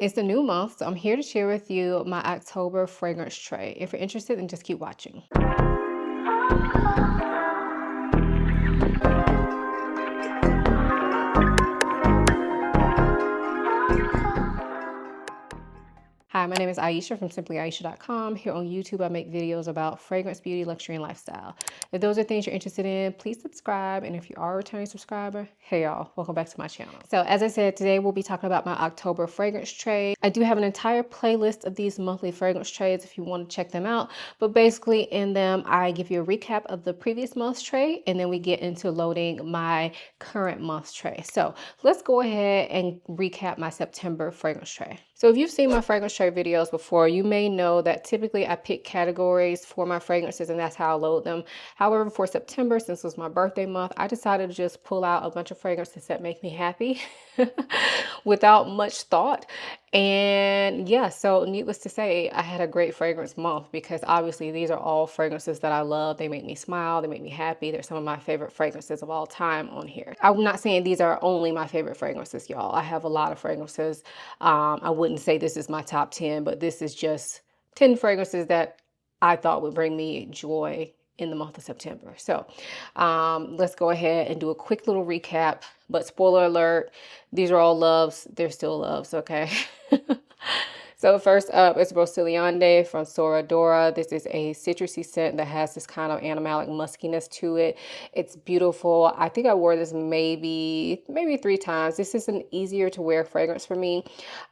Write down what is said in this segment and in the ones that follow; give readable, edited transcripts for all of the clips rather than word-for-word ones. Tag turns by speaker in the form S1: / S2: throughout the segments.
S1: It's the new month, so I'm here to share with you my October fragrance tray. If you're interested, then just keep watching. Hi, my name is Ayesha from simplyayesha.com. Here on YouTube, I make videos about fragrance, beauty, luxury, and lifestyle. If those are things you're interested in, please subscribe. And if you are a returning subscriber, hey y'all, welcome back to my channel. So as I said, today we'll be talking about my October fragrance tray. I do have an entire playlist of these monthly fragrance trays if you want to check them out. But basically in them, I give you a recap of the previous month's tray, and then we get into loading my current month's tray. So let's go ahead and recap my September fragrance tray. So if you've seen my fragrance tray videos before, you may know that typically I pick categories for my fragrances and that's how I load them. However, for September, since it was my birthday month, I decided to just pull out a bunch of fragrances that make me happy without much thought. And yeah, so needless to say, I had a great fragrance month because obviously these are all fragrances that I love. They make me smile, they make me happy. They're some of my favorite fragrances of all time on here. I'm not saying these are only my favorite fragrances, y'all. I have a lot of fragrances. I wouldn't say this is my top 10, but this is just 10 fragrances that I thought would bring me joy in the month of September. So let's go ahead and do a quick little recap. But spoiler alert, these are all loves. They're still loves, okay? So first up is Broceliande from Sora Dora. This is a citrusy scent that has this kind of animalic muskiness to it. It's beautiful. I think I wore this maybe 3 times. This is an easier to wear fragrance for me.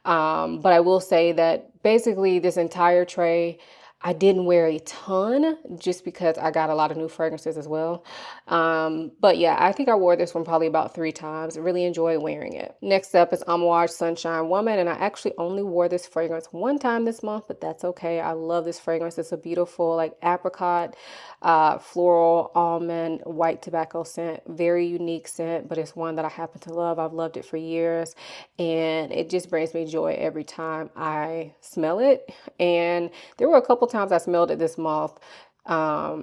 S1: But I will say that basically this entire tray, I didn't wear a ton just because I got a lot of new fragrances as well. But yeah, I think I wore this one probably about 3 times. I really enjoy wearing it. Next up is Amouage Sunshine Woman. And I actually only wore this fragrance 1 time this month, but that's okay. I love this fragrance. It's a beautiful like apricot, floral, almond, white tobacco scent. Very unique scent, but it's one that I happen to love. I've loved it for years. And it just brings me joy every time I smell it. And there were a couple times I smelled it this month,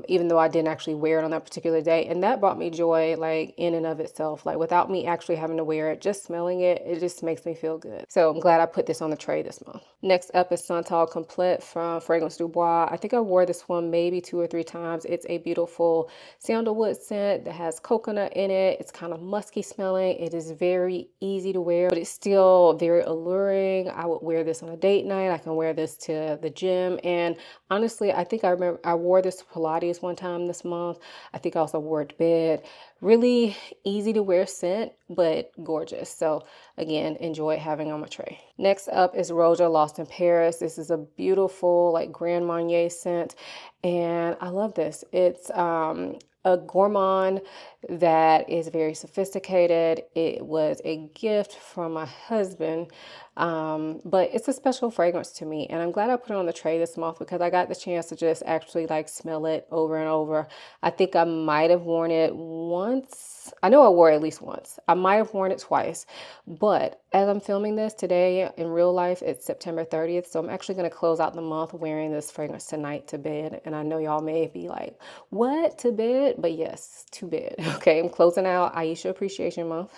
S1: even though I didn't actually wear it on that particular day. And that brought me joy, like in and of itself, like without me actually having to wear it, just smelling it, it just makes me feel good. So I'm glad I put this on the tray this month. Next up is Santal Complete from Fragrance Du Bois. I think I wore this one maybe 2 or 3 times. It's a beautiful sandalwood scent that has coconut in it. It's kind of musky smelling. It is very easy to wear, but it's still very alluring. I would wear this on a date night. I can wear this to the gym. And honestly, I think I remember I wore this to Pilates one time this month. I think I also wore it to bed. Really easy to wear scent, but gorgeous. So again, enjoy having on my tray. Next up is Roja Lost in Paris. This is a beautiful like Grand Marnier scent. And I love this. It's a gourmand that is very sophisticated. It was a gift from my husband, but it's a special fragrance to me. And I'm glad I put it on the tray this month because I got the chance to just actually like smell it over and over. I think I might have worn it once. I know I wore it at least once. I might have worn it twice, but as I'm filming this today in real life, it's September 30th. So I'm actually going to close out the month wearing this fragrance tonight to bed. And I know y'all may be like, what, to bed? But yes, to bed. Okay, I'm closing out Ayesha Appreciation Month.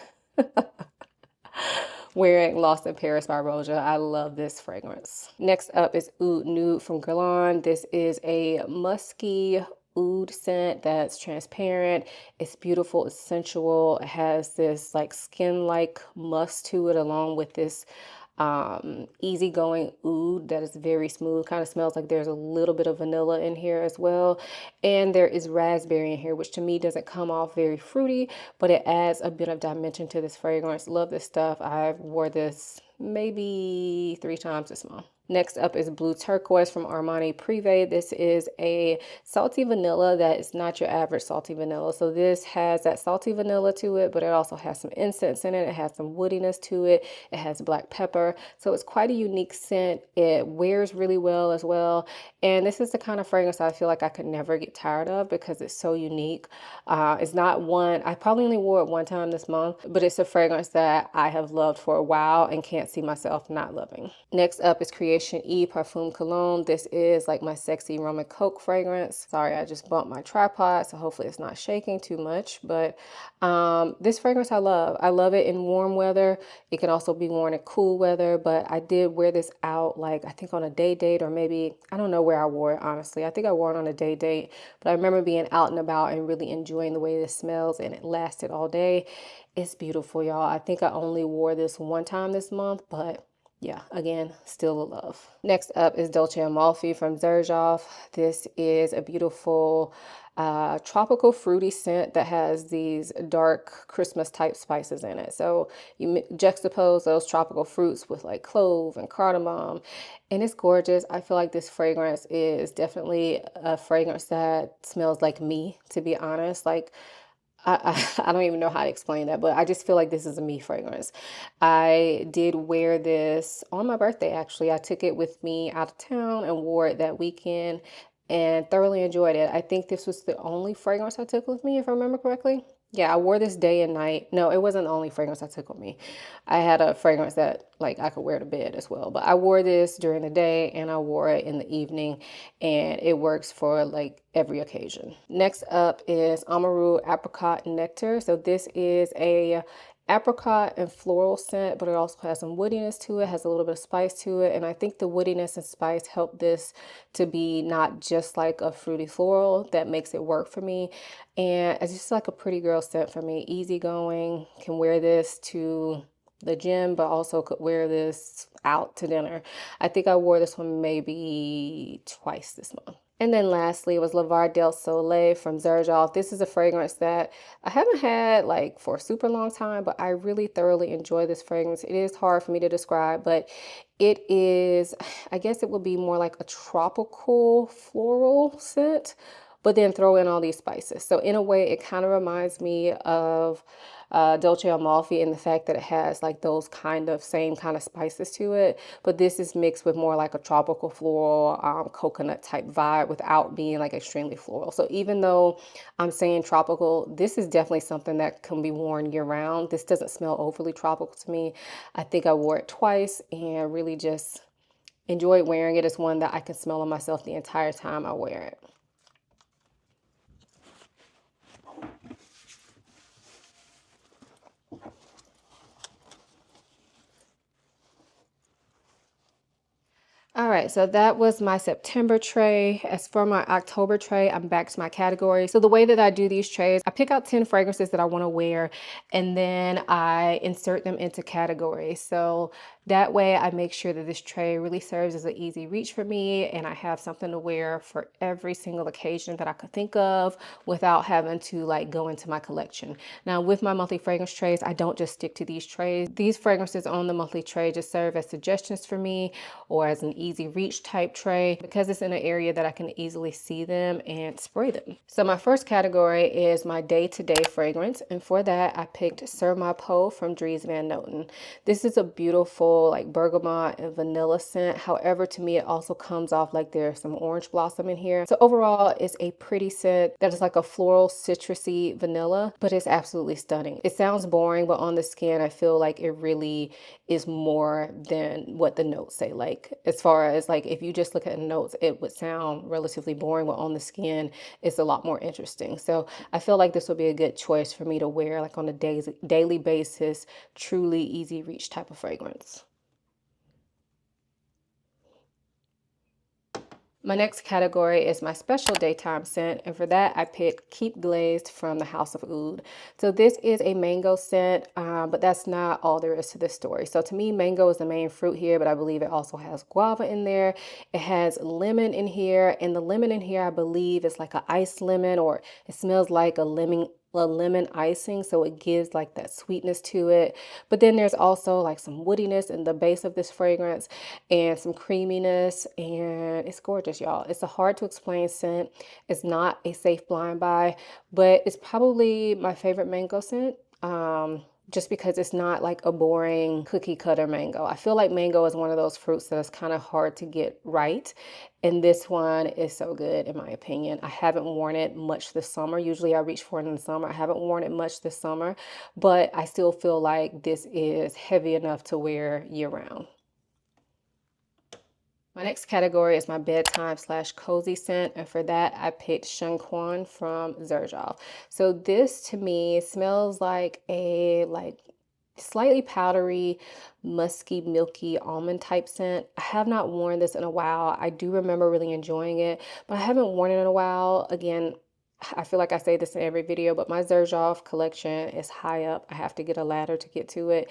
S1: Wearing Lost in Paris by Roja. I love this fragrance. Next up is Oud Nude from Guerlain. This is a musky oud scent that's transparent. It's beautiful, it's sensual. It has this like skin-like musk to it along with this easygoing oud that is very smooth. Kind of smells like there's a little bit of vanilla in here as well. And there is raspberry in here, which to me doesn't come off very fruity, but it adds a bit of dimension to this fragrance. Love this stuff. I wore this maybe 3 times this month. Next up is Blue Turquoise from Armani Privé. This is a salty vanilla that is not your average salty vanilla. So this has that salty vanilla to it, but it also has some incense in it. It has some woodiness to it. It has black pepper. So it's quite a unique scent. It wears really well as well. And this is the kind of fragrance I feel like I could never get tired of because it's so unique. It's not one, I probably only wore it 1 time this month, but it's a fragrance that I have loved for a while and can't see myself not loving. Next up is Creation Generation E Parfum Cologne. This is like my sexy rum and coke fragrance. Sorry, I just bumped my tripod, so hopefully it's not shaking too much. But this fragrance I love. I love it in warm weather. It can also be worn in cool weather, but I did wear this out like I think on a day date, or maybe I don't know where I wore it, honestly. I think I wore it on a day date, but I remember being out and about and really enjoying the way this smells, and it lasted all day. It's beautiful, y'all. I think I only wore this one time this month, but yeah, again, still a love. Next up is Dolce Amalfi from Xerjoff. This is a beautiful tropical fruity scent that has these dark Christmas type spices in it. So you juxtapose those tropical fruits with like clove and cardamom, and it's gorgeous. I feel like this fragrance is definitely a fragrance that smells like me, to be honest. Like I don't even know how to explain that, but I just feel like this is a me fragrance. I did wear this on my birthday, actually. I took it with me out of town and wore it that weekend and thoroughly enjoyed it. I think this was the only fragrance I took with me, if I remember correctly. Yeah, I wore this day and night. No, it wasn't the only fragrance I took with me. I had a fragrance that like I could wear to bed as well. But I wore this during the day and I wore it in the evening, and it works for like every occasion. Next up is Amaru Apricot Nectar. So this is a apricot and floral scent, but it also has some woodiness to it, has a little bit of spice to it. And I think the woodiness and spice help this to be not just like a fruity floral that makes it work for me. And it's just like a pretty girl scent for me. Easygoing, can wear this to the gym, but also could wear this out to dinner. I think I wore this one maybe twice this month. And then lastly was La Var del Soleil from Xerjoff. This is a fragrance that I haven't had like for a super long time, but I really thoroughly enjoy this fragrance. It is hard for me to describe, but it is, I guess it would be more like a tropical floral scent, but then throw in all these spices. So in a way, it kind of reminds me of Dolce Amalfi in the fact that it has like those kind of same kind of spices to it, but this is mixed with more like a tropical floral, coconut type vibe without being like extremely floral. So even though I'm saying tropical, this is definitely something that can be worn year round. This doesn't smell overly tropical to me. I think I wore it twice and really just enjoyed wearing it. As one that I can smell on myself the entire time I wear it. All right, so that was my September tray. As for my October tray, I'm back to my category. So the way that I do these trays, I pick out 10 fragrances that I want to wear, and then I insert them into categories. So that way I make sure that this tray really serves as an easy reach for me, and I have something to wear for every single occasion that I could think of without having to like go into my collection. Now with my monthly fragrance trays, I don't just stick to these trays. These fragrances on the monthly tray just serve as suggestions for me or as an easy reach type tray because it's in an area that I can easily see them and spray them. So my first category is my day-to-day fragrance, and for that I picked Sur Ma Peau from Dries Van Noten. This is a beautiful like bergamot and vanilla scent. However, to me it also comes off like there's some orange blossom in here. So overall it's a pretty scent that is like a floral citrusy vanilla, but it's absolutely stunning. It sounds boring, but on the skin I feel like it really is more than what the notes say. Like as far as like if you just look at the notes, it would sound relatively boring, but on the skin it's a lot more interesting. So I feel like this would be a good choice for me to wear like on a daily basis, truly easy reach type of fragrance. My next category is my special daytime scent, and for that I picked Keep Glazed from the House of Oud. So this is a mango scent, but that's not all there is to this story. So to me, mango is the main fruit here, but I believe it also has guava in there. It has lemon in here, and the lemon in here I believe is like an iced lemon, or it smells like a lemon icing, so it gives like that sweetness to it. But then there's also like some woodiness in the base of this fragrance and some creaminess, and it's gorgeous, y'all. It's a hard to explain scent. It's not a safe blind buy, but it's probably my favorite mango scent. Just because it's not like a boring cookie cutter mango. I feel like mango is one of those fruits that's kind of hard to get right. And this one is so good in my opinion. I haven't worn it much this summer. Usually I reach for it in the summer. I haven't worn it much this summer, but I still feel like this is heavy enough to wear year round. My next category is my bedtime slash cozy scent, and for that I picked Shunquan from Zerjoff. So this to me smells like a slightly powdery, musky, milky almond type scent. I have not worn this in a while. I do remember really enjoying it, but I haven't worn it in a while. Again, I feel like I say this in every video, but my Zerjoff collection is high up. I have to get a ladder to get to it.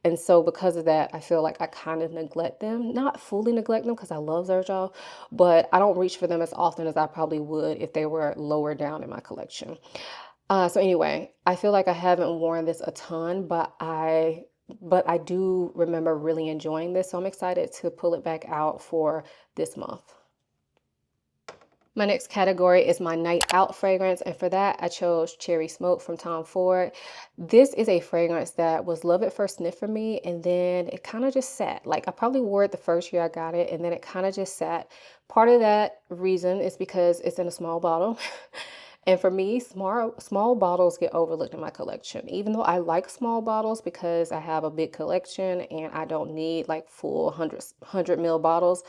S1: And so because of that, I feel like I kind of neglect them. Not fully neglect them because I love Zerjoff, but I don't reach for them as often as I probably would if they were lower down in my collection. So anyway, I feel like I haven't worn this a ton, but I do remember really enjoying this. So I'm excited to pull it back out for this month. My next category is my night out fragrance, and for that I chose Cherry Smoke from Tom Ford. This is a fragrance that was love at first sniff for me, and then it kind of just sat. Like I probably wore it the first year I got it, and then it kind of just sat. Part of that reason is because it's in a small bottle. And for me, small bottles get overlooked in my collection. Even though I like small bottles because I have a big collection and I don't need like full 100 ml bottles,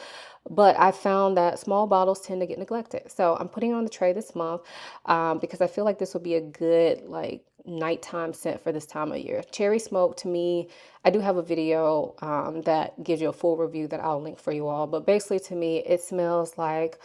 S1: but I found that small bottles tend to get neglected. So I'm putting it on the tray this month because I feel like this would be a good like nighttime scent for this time of year. Cherry Smoke to me, I do have a video that gives you a full review that I'll link for you all. But basically to me, it smells like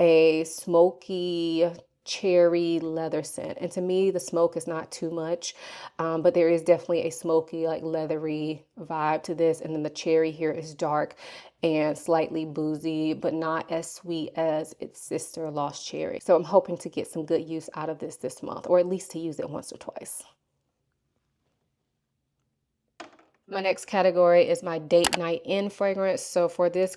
S1: a smoky cherry leather scent, and to me the smoke is not too much, but there is definitely a smoky like leathery vibe to this, and then the cherry here is dark and slightly boozy but not as sweet as its sister Lost Cherry. So I'm hoping to get some good use out of this month, or at least to use it once or twice. My next category is my date night in fragrance. So for this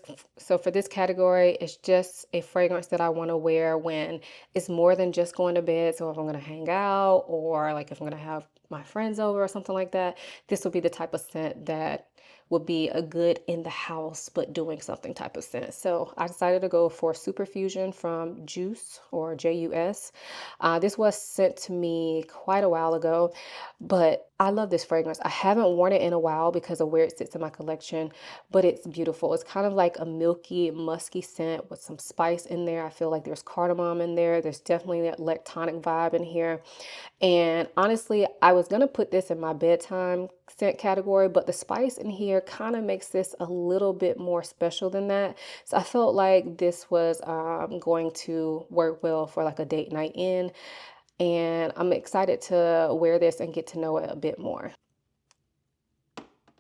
S1: category, it's just a fragrance that I want to wear when it's more than just going to bed. So if I'm going to hang out, or like if I'm going to have my friends over or something like that, this will be the type of scent that would be a good in the house but doing something type of scent. So I decided to go for Super Fusion from Juice, or Jus. This was sent to me quite a while ago, but I love this fragrance. I haven't worn it in a while because of where it sits in my collection, but it's beautiful. It's kind of like a milky, musky scent with some spice in there. I feel like there's cardamom in there. There's definitely that electronic vibe in here. And honestly, I was going to put this in my bedtime scent category, but the spice in here kind of makes this a little bit more special than that. So I felt like this was going to work well for like a date night in. And I'm excited to wear this and get to know it a bit more.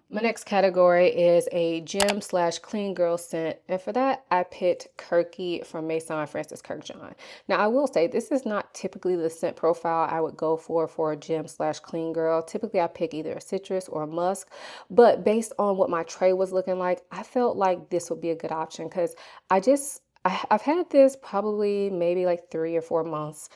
S1: My next category is a gym slash clean girl scent, and for that I picked Kirky from Maison Francis Kurkdjian. Now I will say this is not typically the scent profile I would go for a gym slash clean girl. Typically I pick either a citrus or a musk, but based on what my tray was looking like, I felt like this would be a good option because I've had this probably maybe like 3 or 4 months,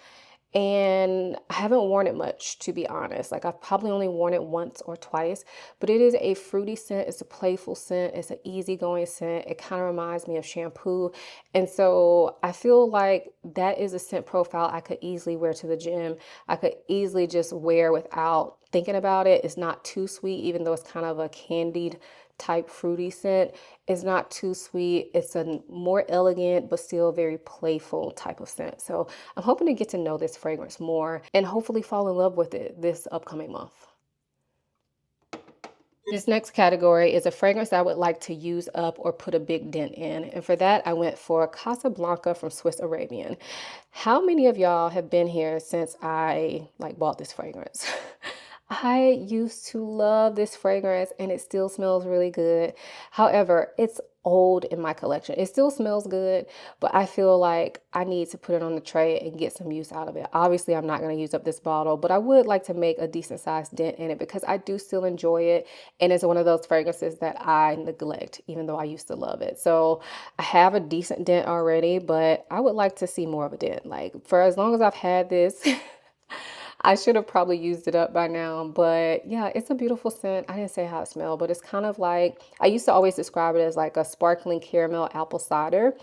S1: and I haven't worn it much, to be honest. Like I've probably only worn it once or twice, but it is a fruity scent. It's a playful scent. It's an easygoing scent. It kind of reminds me of shampoo. And so I feel like that is a scent profile I could easily wear to the gym. I could easily just wear without thinking about it. It's not too sweet, even though it's kind of a candied type fruity scent. It's not too sweet. It's a more elegant but still very playful type of scent. So I'm hoping to get to know this fragrance more and hopefully fall in love with it this upcoming month. This next category is a fragrance I would like to use up or put a big dent in. And for that, I went for Casablanca from Swiss Arabian. How many of y'all have been here since I bought this fragrance? I used to love this fragrance and it still smells really good. However, it's old in my collection. It still smells good, but I feel like I need to put it on the tray and get some use out of it. Obviously, I'm not going to use up this bottle, but I would like to make a decent sized dent in it because I do still enjoy it. And it's one of those fragrances that I neglect, even though I used to love it. So I have a decent dent already, but I would like to see more of a dent. Like for as long as I've had this, I should have probably used it up by now, but yeah, it's a beautiful scent. I didn't say how it smelled, but it's kind of like, I used to always describe it as like a sparkling caramel apple cider,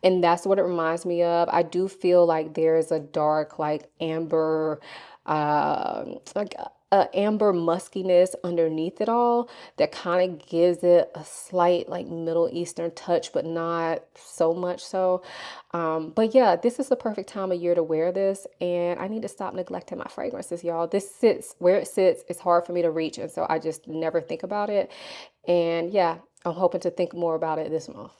S1: and that's what it reminds me of. I do feel like there's a dark, like amber, like amber muskiness underneath it all that kind of gives it a slight like Middle Eastern touch, but not so much so. But yeah, this is the perfect time of year to wear this, and I need to stop neglecting my fragrances, y'all. This sits where it sits. It's hard for me to reach, and so I just never think about it. And yeah, I'm hoping to think more about it this month.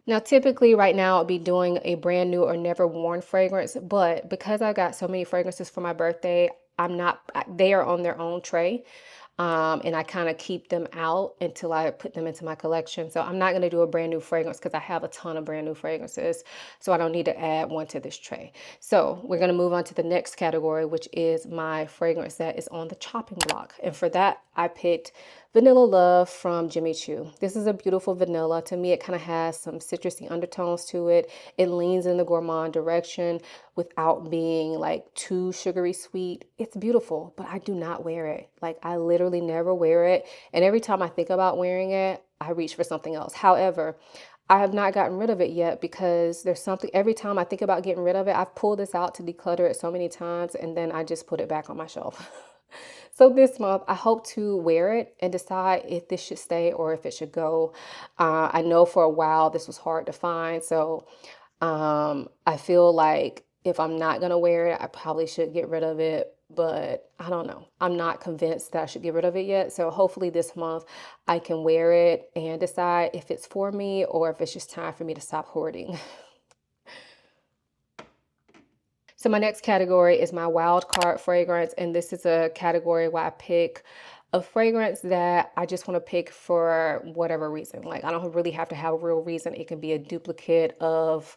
S1: Now, typically right now I'll be doing a brand new or never worn fragrance, but because I got so many fragrances for my birthday, I'm not, they are on their own tray. And I kind of keep them out until I put them into my collection. So I'm not going to do a brand new fragrance because I have a ton of brand new fragrances. So I don't need to add one to this tray. So we're going to move on to the next category, which is my fragrance that is on the chopping block. And for that, I picked Vanilla Love from Jimmy Choo. This is a beautiful vanilla. To me, it kind of has some citrusy undertones to it. It leans in the gourmand direction without being like too sugary sweet. It's beautiful, but I do not wear it. Like I literally never wear it. And every time I think about wearing it, I reach for something else. However, I have not gotten rid of it yet because there's something, every time I think about getting rid of it, I've pulled this out to declutter it so many times and then I just put it back on my shelf. So this month, I hope to wear it and decide if this should stay or if it should go. I know for a while this was hard to find, so I feel like if I'm not gonna wear it, I probably should get rid of it, but I don't know. I'm not convinced that I should get rid of it yet. So hopefully this month I can wear it and decide if it's for me or if it's just time for me to stop hoarding. So my next category is my wild card fragrance, and this is a category where I pick a fragrance that I just want to pick for whatever reason. Like I don't really have to have a real reason. It can be a duplicate of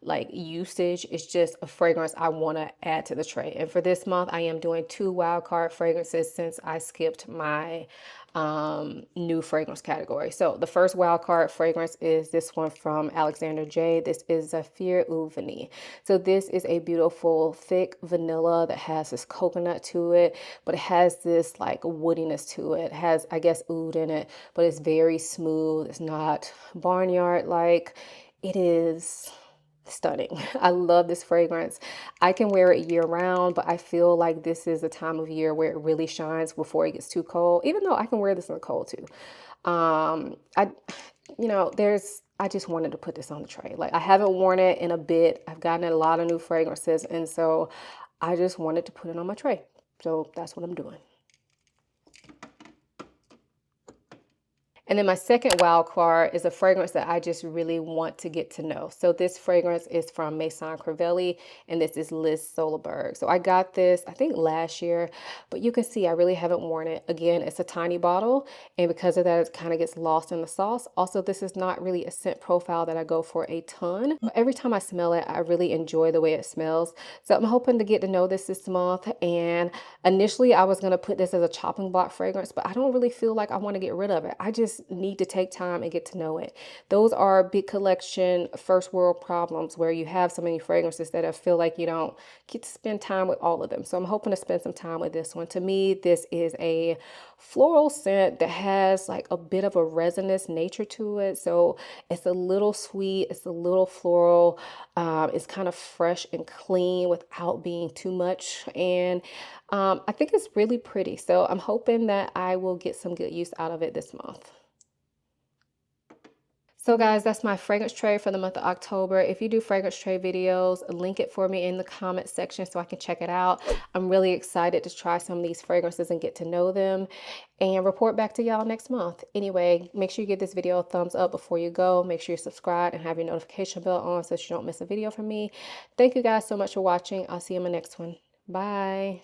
S1: like usage. It's just a fragrance I want to add to the tray. And for this month, I am doing 2 wild card fragrances since I skipped my new fragrance category. So the first wild card fragrance is this one from Alexander J. This is Zafir Oud Vanille. So this is a beautiful thick vanilla that has this coconut to it, but it has this like woodiness to it. It has, I guess, oud in it, but it's very smooth. It's not barnyard like. It is stunning. I love this fragrance. I can wear it year round, but I feel like this is a time of year where it really shines before it gets too cold, even though I can wear this in the cold too. I, I just wanted to put this on the tray. Like I haven't worn it in a bit. I've gotten a lot of new fragrances, and so I just wanted to put it on my tray. So that's what I'm doing. And then my second wild card is a fragrance that I just really want to get to know. So this fragrance is from Maison Crivelli, and this is Liz Solerberg. So I got this, I think last year, but you can see I really haven't worn it. Again, it's a tiny bottle, and because of that, it kind of gets lost in the sauce. Also, this is not really a scent profile that I go for a ton. But every time I smell it, I really enjoy the way it smells. So I'm hoping to get to know this month. And initially, I was going to put this as a chopping block fragrance, but I don't really feel like I want to get rid of it. I just need to take time and get to know it. Those are big collection first world problems where you have so many fragrances that I feel like you don't get to spend time with all of them. So I'm hoping to spend some time with this one. To me, this is a floral scent that has like a bit of a resinous nature to it. So it's a little sweet, it's a little floral, it's kind of fresh and clean without being too much. And I think it's really pretty. So I'm hoping that I will get some good use out of it this month. So guys, that's my fragrance tray for the month of October. If you do fragrance tray videos, link it for me in the comment section so I can check it out. I'm really excited to try some of these fragrances and get to know them and report back to y'all next month. Anyway, make sure you give this video a thumbs up before you go. Make sure you subscribe and have your notification bell on so that you don't miss a video from me. Thank you guys so much for watching. I'll see you in my next one. Bye.